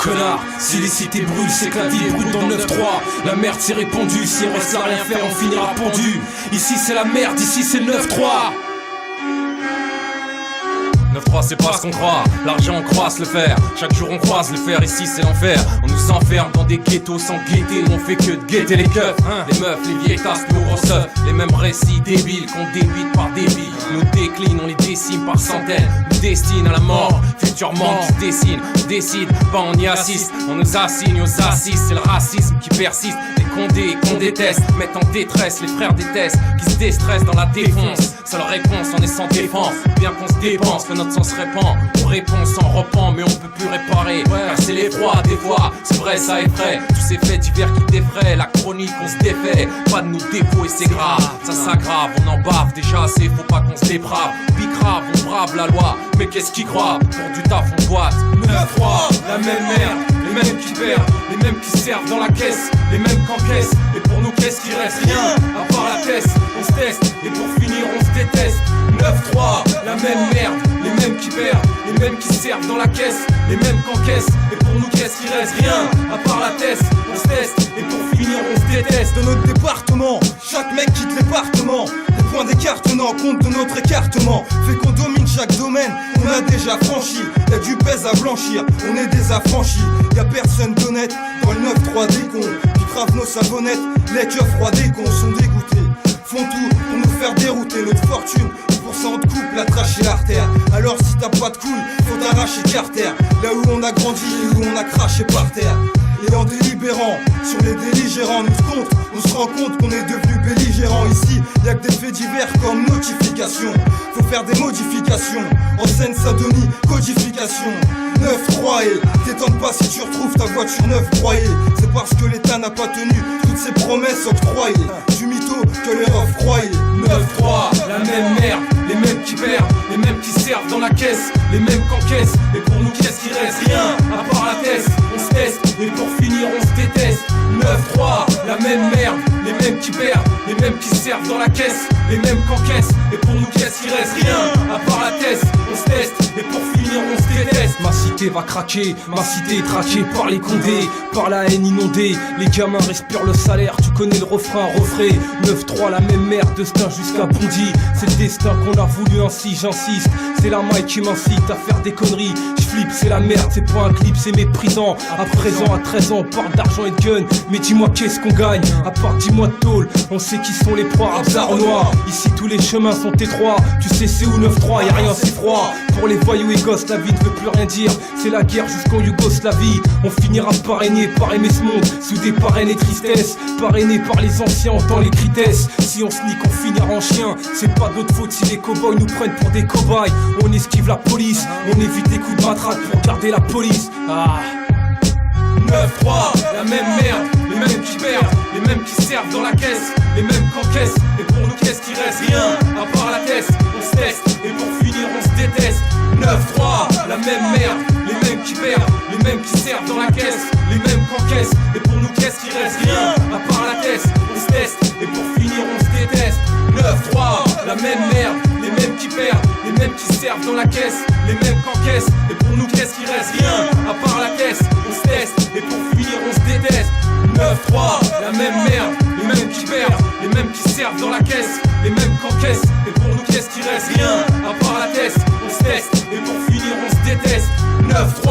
connard. Si les cités brûlent, c'est que la vie est brûle dans le 9-3. La merde c'est répandu, si on reste à rien faire on finira pendu. Ici c'est la merde, ici c'est le 9-3. 9-3 c'est pas ce qu'on croit, l'argent on croise le fer. Chaque jour on croise le fer, ici c'est l'enfer. On nous enferme dans des ghettos sans guetter. On fait que de guetter les keufs, les meufs, les vieilles tasses, nos recevent les mêmes récits débiles qu'on débite par débit. Nous décline, on les décime par centaines. Nous destine à la mort, futur monde qui se dessine. On décide, pas on y assiste. On nous assigne aux assises, c'est le racisme qui persiste. Les condés qu'on déteste, mettent en détresse les frères détestent, qui se déstressent dans la défonce. Seule réponse, on est sans défense. Bien qu'on se dépense, que notre sang se répand. On répond sans repent, mais on peut plus réparer. Car c'est l'effroi des fois, c'est vrai ça effraie. Tous ces faits divers qui défraient, la chronique on se défait. Pas de nous défauts et c'est grave, ça s'aggrave. On en bave déjà assez, faut pas qu'on se déprave. Bicrave, on brave la loi, mais qu'est-ce qu'ils croient? Pour du taf on boite. 9-3, la même merde, les mêmes qui perdent, les mêmes qui servent dans la caisse, les mêmes qu'encaissent. Et pour nous qu'est-ce qui reste? Rien, à part la test, on se teste. Et pour finir on se déteste. 9-3, la même merde, les mêmes qui perdent, les mêmes qui servent dans la caisse, les mêmes qu'encaissent. Et pour nous qu'est-ce qui reste? Rien, à part la test, on se teste. Et pour finir on se déteste. De notre département, chaque mec quitte l'épartement. Les points d'écartement, compte de notre écartement. Fait qu'on domine chaque domaine, on a déjà franchi. Y'a du pèse à blanchir, on est des affranchis. Y'a personne d'honnête dans le 9-3 des cons qui cravent nos savonnettes. Les keufs froids des cons sont dégoûtés, font tout pour nous faire dérouter notre fortune. Pour ça on te coupe la trachée l'artère. Alors si t'as pas de couilles, faut t'arracher carter. Là où on a grandi et où on a craché par terre. Et en délibérant sur les belligérants, on se rend compte qu'on est devenu belligérant. Ici, y'a que des faits divers comme notification. Faut faire des modifications. En Seine-Saint-Denis, codification. 9-3 et t'étonnes pas si tu retrouves ta voiture neuve broyée. C'est parce que l'État n'a pas tenu toutes ses promesses octroyées. Du mytho que les refs croyaient. 9-3, la même merde, les mêmes qui perdent, les mêmes qui servent dans la caisse, les mêmes qu'encaissent. Et pour nous qu'est-ce qui reste? Rien, à part la test, on se teste. Et pour finir on se déteste. 9-3, la même merde, les mêmes qui perdent, les mêmes qui servent dans la caisse, les mêmes qu'encaissent. Et pour nous qu'est-ce qui reste? Rien, à part la test, on se teste. Et pour finir on se déteste. Ma cité va craquer, ma cité est traquée par les condés, par la haine inondée. Les gamins respirent le salaire, tu connais le refrain, refrain. 9-3, la même merde, destin jusqu'à Bondy. C'est le destin qu'on a voulu ainsi, j'insiste. C'est la maille qui m'incite à faire des conneries. J'flippe, c'est la merde, c'est pas un clip, c'est méprisant. À présent, à 13 ans, on parle d'argent et de gun. Mais dis-moi qu'est-ce qu'on gagne, à part 10 mois de tôle. On sait qui sont les proies, Abzar noir. Ici tous les chemins sont étroits. Tu sais c'est où 9-3, y'a rien c'est froid. Pour les voyous et gosses, la vie ne veut plus rien dire. C'est la guerre jusqu'en Yougoslavie. On finira parrainé par aimer ce monde, soudé par haine et tristesse. Parrainé par les anciens, on tend les critesses. Si on se nique, on finira en chien. C'est pas de notre faute si les cow-boys nous prennent pour des cobayes. On esquive la police, on évite les coups de matraque pour garder la police. 9-3, la même merde, les mêmes qui perdent, les mêmes qui servent dans la caisse, les mêmes qu'encaissent. Et pour nous qu'est-ce qui reste? Rien, à part la test, on se teste. Et pour finir on se déteste. 9-3, la même merde, les mêmes qui perdent, les mêmes qui servent dans la caisse, les mêmes qu'encaissent. Et pour nous qu'est-ce qui reste? Rien, à part la test, on se teste. Et pour finir on se déteste. 9-3, la même merde, les mêmes qui perdent, les mêmes qui servent dans la caisse, les mêmes qu'encaissent. Et pour nous qu'est-ce qui reste? Rien, à part la test, on se teste. Et pour finir on se déteste. 9-3, la même merde, les mêmes qui perdent, les mêmes qui servent dans la caisse, les mêmes qu'encaissent. Et pour nous qu'est-ce qui reste? Rien, à part la test, on se teste. Et pour finir on se déteste. 9-3